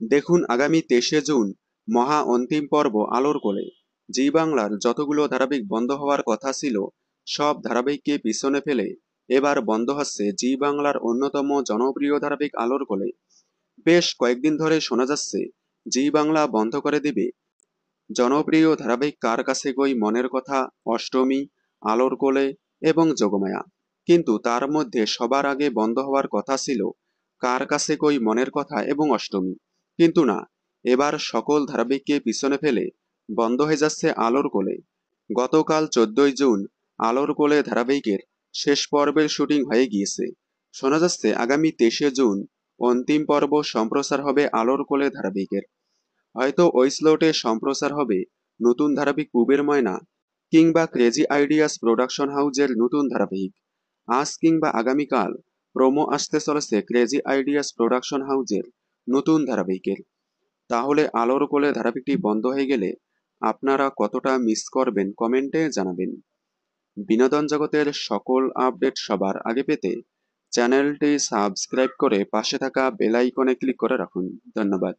দেখুন আগামী 23শে জুন মহা অন্তিম পর্ব আলোর কোলে। জি বাংলার যতগুলো ধারাবাহিক বন্ধ হওয়ার কথা ছিল সব ধারাবাহিককে পিছনে ফেলে এবার বন্ধ হচ্ছে জি বাংলার অন্যতম জনপ্রিয় ধারাবাহিক আলোর কোলে। বেশ কয়েকদিন ধরে শোনা যাচ্ছে জি বাংলা বন্ধ করে দিবে জনপ্রিয় ধারাবাহিক কার কাছে কই মনের কথা, অষ্টমী, আলোর কোলে এবং যোগমায়া। কিন্তু তার মধ্যে সবার আগে বন্ধ হওয়ার কথা ছিল কার কাছে কই মনের কথা এবং অষ্টমী। কিন্তু না, এবার সকল ধারাবাহিককে পিছনে ফেলে বন্ধ হয়ে যাচ্ছে আলোর কোলে। গতকাল 14ই জুন আলোর কোলে ধারাবাহিকের শেষ পর্বের শুটিং হয়ে গিয়েছে। শোনা যাচ্ছে আগামী 23শে জুন অন্তিম পর্ব সম্প্রচার হবে আলোর কোলে ধারাবাহিকের। হয়তো ওই স্লটে সম্প্রচার হবে নতুন ধারাবাহিক পুবের ময়না কিংবা ক্রেজি আইডিয়াস প্রোডাকশন হাউজের নতুন ধারাবাহিক। আজ কিংবা আগামীকাল প্রোমো আসতে চলেছে ক্রেজি আইডিয়াস প্রোডাকশন হাউজের নতুন ধারাবাহিকের। তাহলে আলোর কোলে ধারাবাহিকটি বন্ধ হয়ে গেলে আপনারা কতটা মিস করবেন কমেন্টে জানাবেন। বিনোদন জগতের সকল আপডেট সবার আগে পেতে চ্যানেলটি সাবস্ক্রাইব করে পাশে থাকা বেল আইকনে ক্লিক করে রাখুন। ধন্যবাদ।